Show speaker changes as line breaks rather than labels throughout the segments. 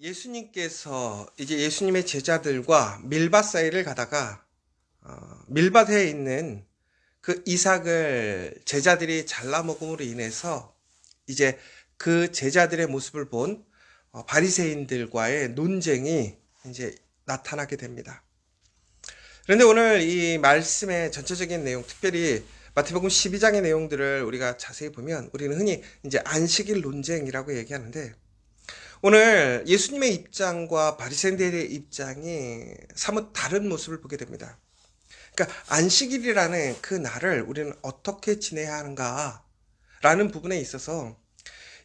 예수님께서 이제 예수님의 제자들과 밀밭 사이를 가다가 밀밭에 있는 그 이삭을 제자들이 잘라 먹음으로 인해서 이제 그 제자들의 모습을 본 바리새인들과의 논쟁이 이제 나타나게 됩니다. 그런데 오늘 이 말씀의 전체적인 내용, 특별히 마태복음 12장의 내용들을 우리가 자세히 보면 우리는 흔히 이제 안식일 논쟁이라고 얘기하는데, 오늘 예수님의 입장과 바리새인들의 입장이 사뭇 다른 모습을 보게 됩니다. 그러니까 안식일이라는 그 날을 우리는 어떻게 지내야 하는가라는 부분에 있어서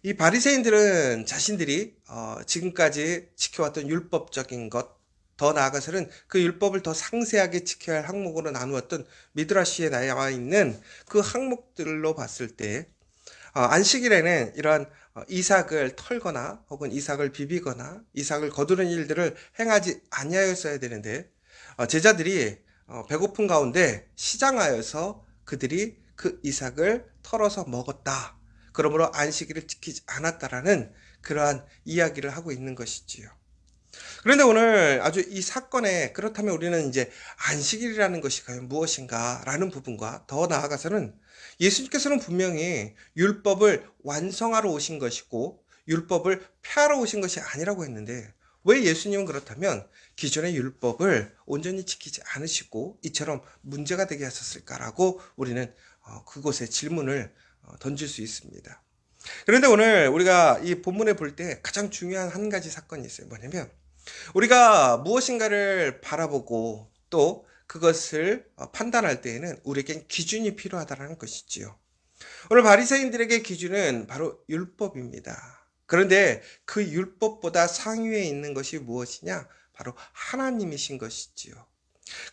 이 바리새인들은 자신들이 지금까지 지켜왔던 율법적인 것, 더 나아가서는 그 율법을 더 상세하게 지켜야 할 항목으로 나누었던 미드라시에 나와 있는 그 항목들로 봤을 때 안식일에는 이러한 이삭을 털거나 혹은 이삭을 비비거나 이삭을 거두는 일들을 행하지 아니하였어야 되는데, 제자들이 배고픈 가운데 시장하여서 그들이 그 이삭을 털어서 먹었다. 그러므로 안식일을 지키지 않았다라는 그러한 이야기를 하고 있는 것이지요. 그런데 오늘 아주 이 사건에, 그렇다면 우리는 이제 안식일이라는 것이 과연 무엇인가라는 부분과 더 나아가서는 예수님께서는 분명히 율법을 완성하러 오신 것이고 율법을 폐하러 오신 것이 아니라고 했는데, 왜 예수님은 그렇다면 기존의 율법을 온전히 지키지 않으시고 이처럼 문제가 되게 하셨을까라고 우리는 그곳에 질문을 던질 수 있습니다. 그런데 오늘 우리가 이 본문에 볼 때 가장 중요한 한 가지 사건이 있어요. 뭐냐면, 우리가 무엇인가를 바라보고 또 그것을 판단할 때에는 우리에겐 기준이 필요하다는 것이지요. 오늘 바리새인들에게 기준은 바로 율법입니다. 그런데 그 율법보다 상위에 있는 것이 무엇이냐? 바로 하나님이신 것이지요.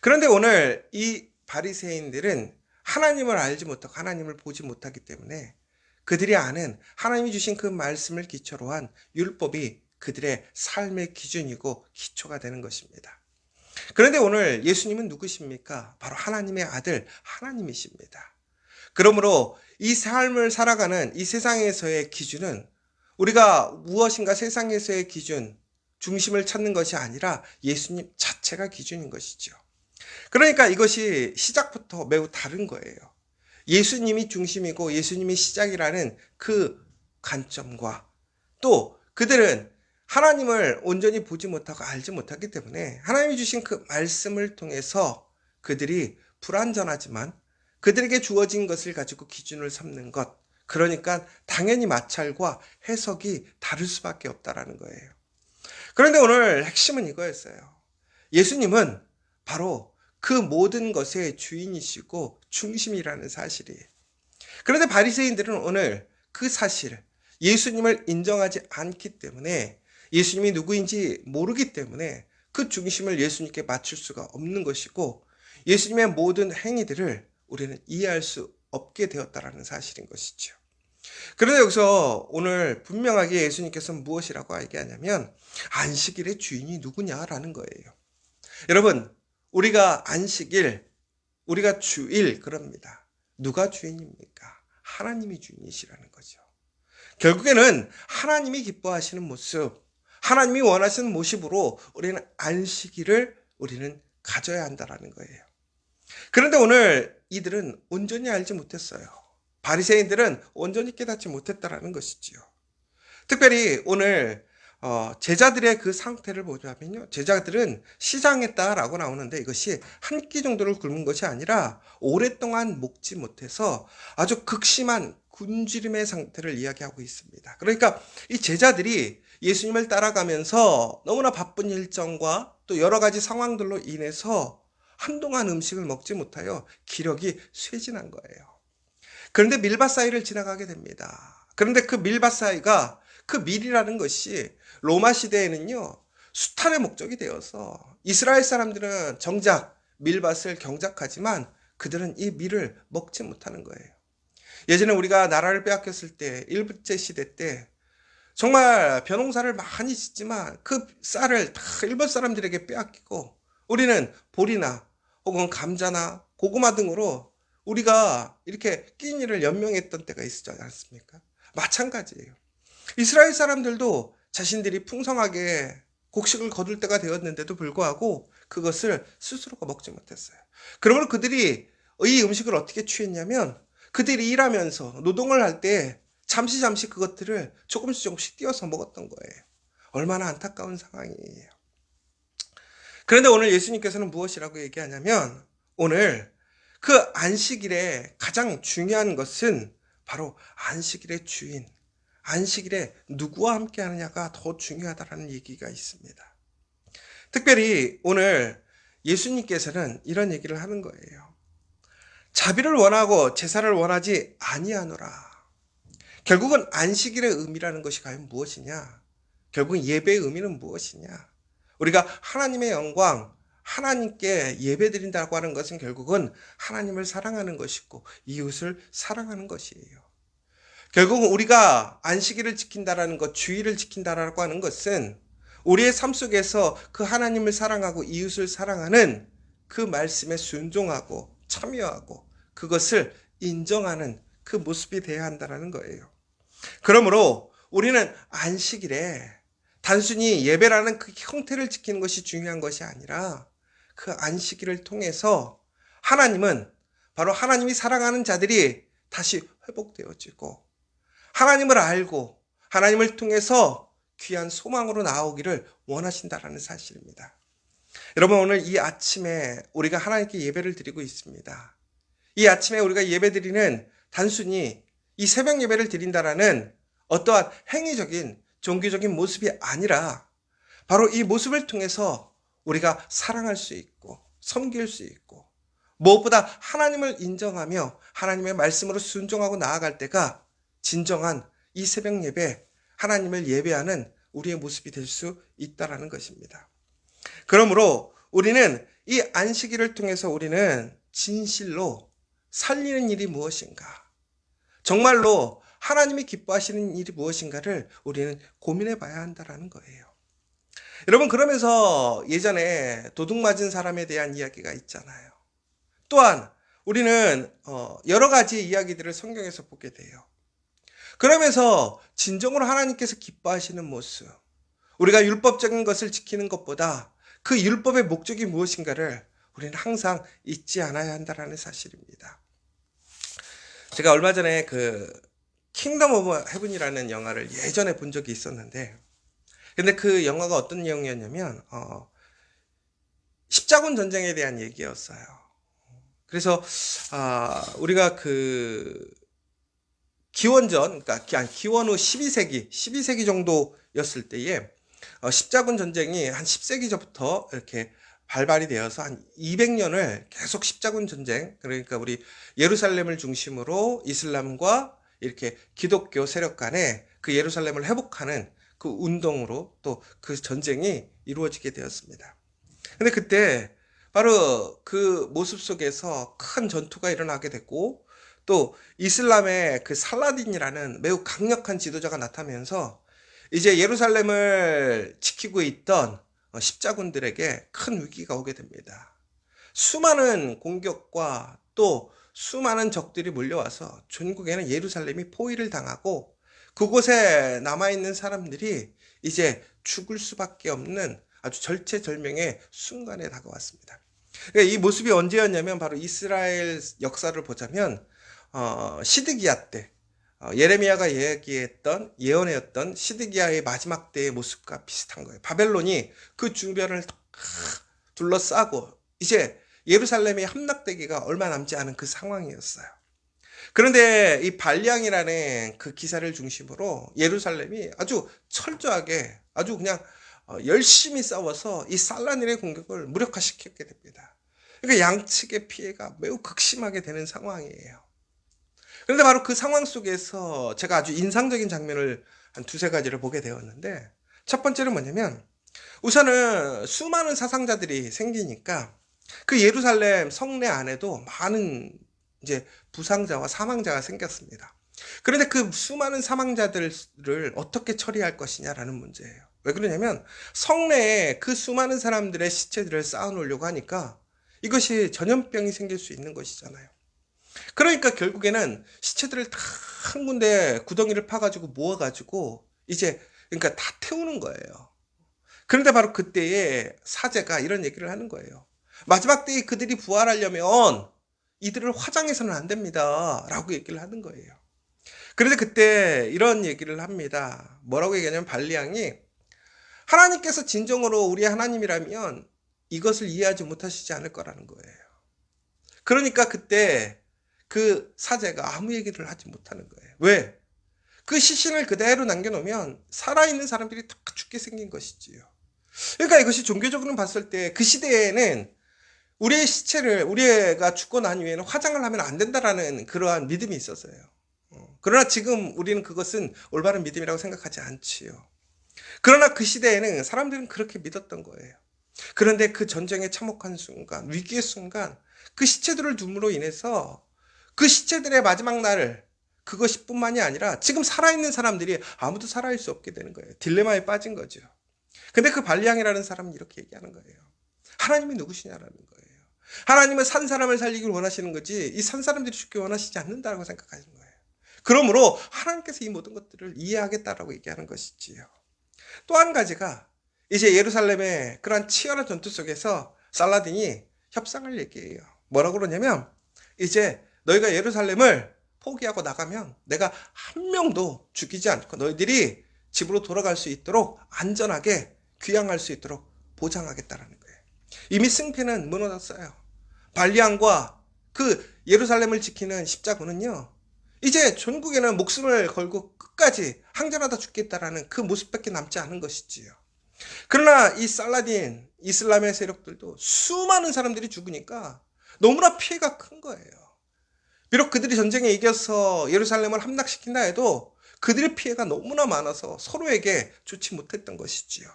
그런데 오늘 이 바리새인들은 하나님을 알지 못하고 하나님을 보지 못하기 때문에 그들이 아는 하나님이 주신 그 말씀을 기초로 한 율법이 그들의 삶의 기준이고 기초가 되는 것입니다. 그런데 오늘 예수님은 누구십니까? 바로 하나님의 아들 하나님이십니다. 그러므로 이 삶을 살아가는 이 세상에서의 기준은 우리가 무엇인가 세상에서의 기준, 중심을 찾는 것이 아니라 예수님 자체가 기준인 것이죠. 그러니까 이것이 시작부터 매우 다른 거예요. 예수님이 중심이고 예수님이 시작이라는 그 관점과, 또 그들은 하나님을 온전히 보지 못하고 알지 못하기 때문에 하나님이 주신 그 말씀을 통해서 그들이 불완전하지만 그들에게 주어진 것을 가지고 기준을 삼는 것, 그러니까 당연히 마찰과 해석이 다를 수밖에 없다라는 거예요. 그런데 오늘 핵심은 이거였어요. 예수님은 바로 그 모든 것의 주인이시고 중심이라는 사실이에요. 그런데 바리새인들은 오늘 그 사실, 예수님을 인정하지 않기 때문에, 예수님이 누구인지 모르기 때문에 그 중심을 예수님께 맞출 수가 없는 것이고, 예수님의 모든 행위들을 우리는 이해할 수 없게 되었다라는 사실인 것이죠. 그런데 여기서 오늘 분명하게 예수님께서는 무엇이라고 얘기하냐면, 안식일의 주인이 누구냐라는 거예요. 여러분, 우리가 안식일, 우리가 주일 그럽니다. 누가 주인입니까? 하나님이 주인이시라는 거죠. 결국에는 하나님이 기뻐하시는 모습, 하나님이 원하시는 모습으로 우리는 안식일을 우리는 가져야 한다는 거예요. 그런데 오늘 이들은 온전히 알지 못했어요. 바리새인들은 온전히 깨닫지 못했다는 것이지요. 특별히 오늘 제자들의 그 상태를 보자면요, 제자들은 시장했다라고 나오는데 이것이 한 끼 정도를 굶은 것이 아니라 오랫동안 먹지 못해서 아주 극심한 굶주림의 상태를 이야기하고 있습니다. 그러니까 이 제자들이 예수님을 따라가면서 너무나 바쁜 일정과 또 여러 가지 상황들로 인해서 한동안 음식을 먹지 못하여 기력이 쇠진한 거예요. 그런데 밀밭 사이를 지나가게 됩니다. 그런데 그 밀밭 사이가, 그 밀이라는 것이 로마 시대에는요, 수탈의 목적이 되어서 이스라엘 사람들은 정작 밀밭을 경작하지만 그들은 이 밀을 먹지 못하는 거예요. 예전에 우리가 나라를 빼앗겼을 때, 일제 시대 때 정말 벼농사를 많이 짓지만 그 쌀을 다 일본 사람들에게 빼앗기고 우리는 보리나 혹은 감자나 고구마 등으로 우리가 이렇게 끼니를 연명했던 때가 있었지 않습니까? 마찬가지예요. 이스라엘 사람들도 자신들이 풍성하게 곡식을 거둘 때가 되었는데도 불구하고 그것을 스스로가 먹지 못했어요. 그러므로 그들이 이 음식을 어떻게 취했냐면 그들이 일하면서 노동을 할 때 잠시 그것들을 조금씩 띄어서 먹었던 거예요. 얼마나 안타까운 상황이에요. 그런데 오늘 예수님께서는 무엇이라고 얘기하냐면 오늘 그 안식일에 가장 중요한 것은 바로 안식일의 주인, 안식일에 누구와 함께 하느냐가 더 중요하다는 얘기가 있습니다. 특별히 오늘 예수님께서는 이런 얘기를 하는 거예요. 자비를 원하고 제사를 원하지 아니하노라. 결국은 안식일의 의미라는 것이 과연 무엇이냐? 결국은 예배의 의미는 무엇이냐? 우리가 하나님의 영광, 하나님께 예배드린다고 하는 것은 결국은 하나님을 사랑하는 것이고 이웃을 사랑하는 것이에요. 결국은 우리가 안식일을 지킨다라는 것, 주일을 지킨다라고 하는 것은 우리의 삶 속에서 그 하나님을 사랑하고 이웃을 사랑하는 그 말씀에 순종하고 참여하고 그것을 인정하는 그 모습이 되어야 한다는 거예요. 그러므로 우리는 안식일에 단순히 예배라는 그 형태를 지키는 것이 중요한 것이 아니라 그 안식일을 통해서 하나님은 바로 하나님이 사랑하는 자들이 다시 회복되어지고 하나님을 알고 하나님을 통해서 귀한 소망으로 나오기를 원하신다라는 사실입니다. 여러분 오늘 이 아침에 우리가 하나님께 예배를 드리고 있습니다. 이 아침에 우리가 예배드리는 단순히 이 새벽 예배를 드린다라는 어떠한 행위적인 종교적인 모습이 아니라 바로 이 모습을 통해서 우리가 사랑할 수 있고 섬길 수 있고 무엇보다 하나님을 인정하며 하나님의 말씀으로 순종하고 나아갈 때가 진정한 이 새벽 예배, 하나님을 예배하는 우리의 모습이 될 수 있다는 것입니다. 그러므로 우리는 이 안식일을 통해서 우리는 진실로 살리는 일이 무엇인가? 정말로 하나님이 기뻐하시는 일이 무엇인가를 우리는 고민해 봐야 한다는 거예요. 여러분 그러면서 예전에 도둑 맞은 사람에 대한 이야기가 있잖아요. 또한 우리는 여러 가지 이야기들을 성경에서 보게 돼요. 그러면서 진정으로 하나님께서 기뻐하시는 모습, 우리가 율법적인 것을 지키는 것보다 그 율법의 목적이 무엇인가를 우리는 항상 잊지 않아야 한다는 사실입니다. 제가 얼마 전에 그 킹덤 오브 헤븐이라는 영화를 예전에 본 적이 있었는데 근데 그 영화가 어떤 내용이었냐면 십자군 전쟁에 대한 얘기였어요. 그래서 우리가 그 기원전, 그러니까 기원 후 12세기 정도였을 때에 십자군 전쟁이 한 10세기 전부터 이렇게 발발이 되어서 한 200년을 계속 십자군 전쟁, 그러니까 우리 예루살렘을 중심으로 이슬람과 이렇게 기독교 세력 간에 그 예루살렘을 회복하는 그 운동으로 또 그 전쟁이 이루어지게 되었습니다. 근데 그때 바로 그 모습 속에서 큰 전투가 일어나게 됐고 또 이슬람의 그 살라딘이라는 매우 강력한 지도자가 나타나면서 이제 예루살렘을 지키고 있던 십자군들에게 큰 위기가 오게 됩니다. 수많은 공격과 또 수많은 적들이 몰려와서 전국에는 예루살렘이 포위를 당하고 그곳에 남아있는 사람들이 이제 죽을 수밖에 없는 아주 절체절명의 순간에 다가왔습니다. 이 모습이 언제였냐면 바로 이스라엘 역사를 보자면 시드기야 때 예레미야가 예언했던 시드기야의 마지막 때의 모습과 비슷한 거예요. 바벨론이 그 주변을 둘러싸고 이제 예루살렘이 함락되기가 얼마 남지 않은 그 상황이었어요. 그런데 이 발량이라는 그 기사를 중심으로 예루살렘이 아주 철저하게 아주 그냥 열심히 싸워서 이 살라딘의 공격을 무력화시켰게 됩니다. 그러니까 양측의 피해가 매우 극심하게 되는 상황이에요. 그런데 바로 그 상황 속에서 제가 아주 인상적인 장면을 한 두세 가지를 보게 되었는데 첫 번째는 뭐냐면 우선은 수많은 사상자들이 생기니까 그 예루살렘 성내 안에도 많은 이제 부상자와 사망자가 생겼습니다. 그런데 그 수많은 사망자들을 어떻게 처리할 것이냐라는 문제예요. 왜 그러냐면 성내에 그 수많은 사람들의 시체들을 쌓아놓으려고 하니까 이것이 전염병이 생길 수 있는 것이잖아요. 그러니까 결국에는 시체들을 다 한 군데 구덩이를 파가지고 모아가지고 이제 그러니까 다 태우는 거예요. 그런데 바로 그때에 사제가 이런 얘기를 하는 거예요. 마지막 때에 그들이 부활하려면 이들을 화장해서는 안 됩니다. 라고 얘기를 하는 거예요. 그런데 그때 이런 얘기를 합니다. 뭐라고 얘기하냐면 발리앙이 하나님께서 진정으로 우리 하나님이라면 이것을 이해하지 못하시지 않을 거라는 거예요. 그러니까 그때 그 사제가 아무 얘기를 하지 못하는 거예요. 왜? 그 시신을 그대로 남겨놓으면 살아있는 사람들이 다 죽게 생긴 것이지요. 그러니까 이것이 종교적으로 봤을 때 그 시대에는 우리의 시체를 우리가 죽고 난 이후에는 화장을 하면 안 된다라는 그러한 믿음이 있었어요. 그러나 지금 우리는 그것은 올바른 믿음이라고 생각하지 않지요. 그러나 그 시대에는 사람들은 그렇게 믿었던 거예요. 그런데 그 전쟁의 참혹한 순간, 위기의 순간, 그 시체들을 둠으로 인해서 그 시체들의 마지막 날을 그것이 뿐만이 아니라 지금 살아있는 사람들이 아무도 살아있을 수 없게 되는 거예요. 딜레마에 빠진 거죠. 근데 그 발리앙이라는 사람은 이렇게 얘기하는 거예요. 하나님이 누구시냐라는 거예요. 하나님은 산 사람을 살리길 원하시는 거지 이 산 사람들이 죽기 원하시지 않는다고 생각하시는 거예요. 그러므로 하나님께서 이 모든 것들을 이해하겠다라고 얘기하는 것이지요. 또 한 가지가 이제 예루살렘의 그러한 치열한 전투 속에서 살라딘이 협상을 얘기해요. 뭐라고 그러냐면 이제 너희가 예루살렘을 포기하고 나가면 내가 한 명도 죽이지 않고 너희들이 집으로 돌아갈 수 있도록 안전하게 귀향할 수 있도록 보장하겠다라는 거예요. 이미 승패는 무너졌어요. 발리앙과 그 예루살렘을 지키는 십자군은요. 이제 전국에는 목숨을 걸고 끝까지 항전하다 죽겠다라는 그 모습밖에 남지 않은 것이지요. 그러나 이 살라딘 이슬람의 세력들도 수많은 사람들이 죽으니까 너무나 피해가 큰 거예요. 비록 그들이 전쟁에 이겨서 예루살렘을 함락시킨다 해도 그들의 피해가 너무나 많아서 서로에게 좋지 못했던 것이지요.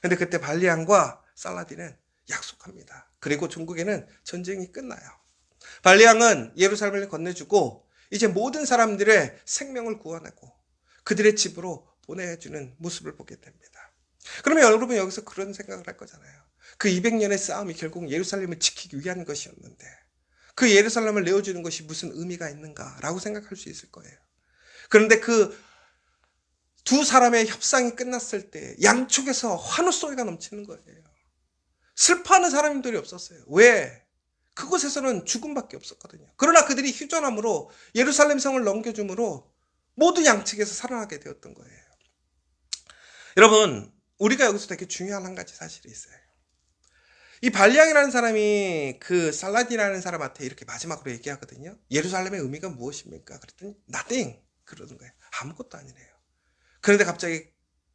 근데 그때 발리앙과 살라딘은 약속합니다. 그리고 전국에는 전쟁이 끝나요. 발리앙은 예루살렘을 건네주고 이제 모든 사람들의 생명을 구원하고 그들의 집으로 보내주는 모습을 보게 됩니다. 그러면 여러분 여기서 그런 생각을 할 거잖아요. 그 200년의 싸움이 결국 예루살렘을 지키기 위한 것이었는데 그 예루살렘을 내어주는 것이 무슨 의미가 있는가라고 생각할 수 있을 거예요. 그런데 그 두 사람의 협상이 끝났을 때 양쪽에서 환호 소리가 넘치는 거예요. 슬퍼하는 사람들이 없었어요. 왜? 그곳에서는 죽음밖에 없었거든요. 그러나 그들이 휴전함으로 예루살렘 성을 넘겨줌으로 모두 양측에서 살아나게 되었던 거예요. 여러분, 우리가 여기서 되게 중요한 한 가지 사실이 있어요. 이 발리앙이라는 사람이 그 살라딘이라는 사람한테 이렇게 마지막으로 얘기하거든요. 예루살렘의 의미가 무엇입니까? 그랬더니 nothing 그러는 거예요. 아무것도 아니래요. 그런데 갑자기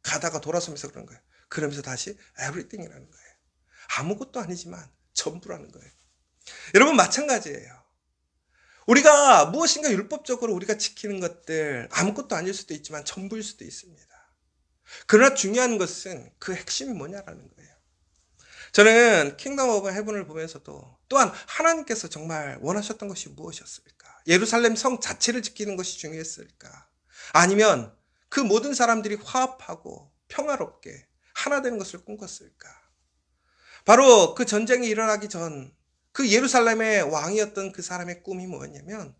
가다가 돌아서면서 그런 거예요. 그러면서 다시 everything이라는 거예요. 아무것도 아니지만 전부라는 거예요. 여러분 마찬가지예요. 우리가 무엇인가 율법적으로 우리가 지키는 것들 아무것도 아닐 수도 있지만 전부일 수도 있습니다. 그러나 중요한 것은 그 핵심이 뭐냐라는 거예요. 저는 킹덤 오브 헤븐을 보면서도 또한 하나님께서 정말 원하셨던 것이 무엇이었을까? 예루살렘 성 자체를 지키는 것이 중요했을까? 아니면 그 모든 사람들이 화합하고 평화롭게 하나 되는 것을 꿈꿨을까? 바로 그 전쟁이 일어나기 전 그 예루살렘의 왕이었던 그 사람의 꿈이 뭐였냐면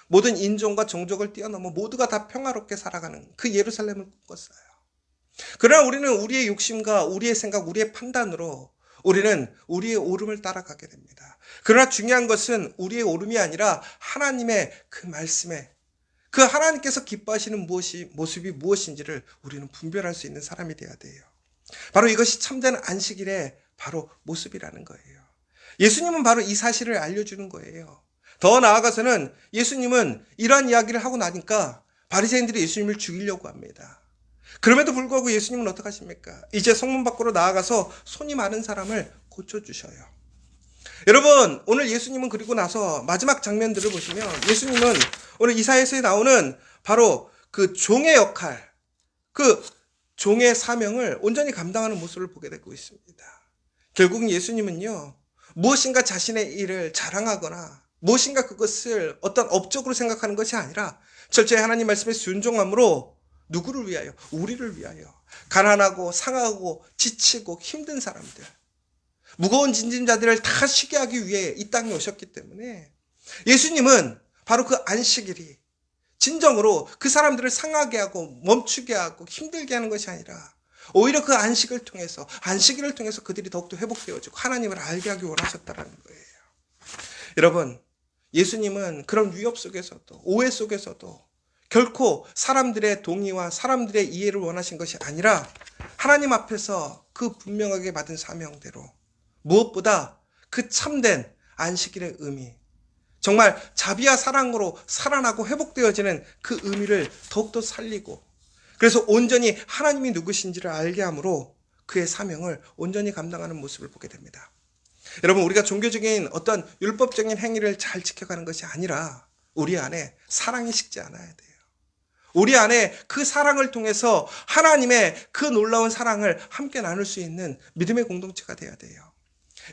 모든 인종과 종족을 뛰어넘어 모두가 다 평화롭게 살아가는 그 예루살렘을 꿈꿨어요. 그러나 우리는 우리의 욕심과 우리의 생각, 우리의 판단으로 우리는 우리의 오름을 따라가게 됩니다. 그러나 중요한 것은 우리의 오름이 아니라 하나님의 그 말씀에 그 하나님께서 기뻐하시는 모습이 무엇인지를 우리는 분별할 수 있는 사람이 되어야 돼요. 바로 이것이 참된 안식일의 바로 모습이라는 거예요. 예수님은 바로 이 사실을 알려주는 거예요. 더 나아가서는 예수님은 이러한 이야기를 하고 나니까 바리새인들이 예수님을 죽이려고 합니다. 그럼에도 불구하고 예수님은 어떻게 하십니까? 이제 성문 밖으로 나아가서 손이 많은 사람을 고쳐주셔요. 여러분 오늘 예수님은 그리고 나서 마지막 장면들을 보시면 예수님은 오늘 이사야서에 나오는 바로 그 종의 역할, 그 종의 사명을 온전히 감당하는 모습을 보게 되고 있습니다. 결국은 예수님은요 무엇인가 자신의 일을 자랑하거나 무엇인가 그것을 어떤 업적으로 생각하는 것이 아니라 철저히 하나님 말씀에 순종함으로 누구를 위하여? 우리를 위하여. 가난하고 상하고 지치고 힘든 사람들, 무거운 짐진자들을 다 쉬게 하기 위해 이 땅에 오셨기 때문에 예수님은 바로 그 안식일이 진정으로 그 사람들을 상하게 하고 멈추게 하고 힘들게 하는 것이 아니라 오히려 그 안식일을 통해서 그들이 더욱더 회복되어지고 하나님을 알게 하기 원하셨다라는 거예요. 여러분, 예수님은 그런 위협 속에서도 오해 속에서도 결코 사람들의 동의와 사람들의 이해를 원하신 것이 아니라 하나님 앞에서 그 분명하게 받은 사명대로 무엇보다 그 참된 안식일의 의미, 정말 자비와 사랑으로 살아나고 회복되어지는 그 의미를 더욱더 살리고 그래서 온전히 하나님이 누구신지를 알게 함으로 그의 사명을 온전히 감당하는 모습을 보게 됩니다. 여러분, 우리가 종교적인 어떤 율법적인 행위를 잘 지켜가는 것이 아니라 우리 안에 사랑이 식지 않아야 돼요. 우리 안에 그 사랑을 통해서 하나님의 그 놀라운 사랑을 함께 나눌 수 있는 믿음의 공동체가 되어야 돼요.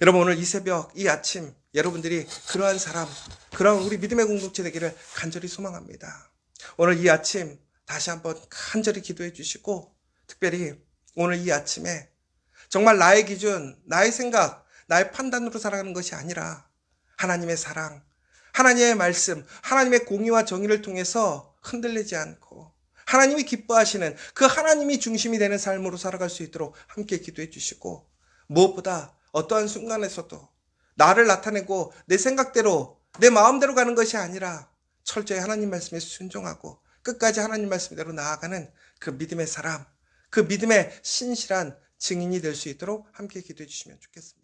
여러분, 오늘 이 새벽, 이 아침 여러분들이 그러한 사람, 그러한 우리 믿음의 공동체 되기를 간절히 소망합니다. 오늘 이 아침 다시 한번 간절히 기도해 주시고 특별히 오늘 이 아침에 정말 나의 기준, 나의 생각, 나의 판단으로 살아가는 것이 아니라 하나님의 사랑, 하나님의 말씀, 하나님의 공의와 정의를 통해서 흔들리지 않고 하나님이 기뻐하시는 그 하나님이 중심이 되는 삶으로 살아갈 수 있도록 함께 기도해 주시고 무엇보다 어떠한 순간에서도 나를 나타내고 내 생각대로 내 마음대로 가는 것이 아니라 철저히 하나님 말씀에 순종하고 끝까지 하나님 말씀대로 나아가는 그 믿음의 사람, 그 믿음의 신실한 증인이 될 수 있도록 함께 기도해 주시면 좋겠습니다.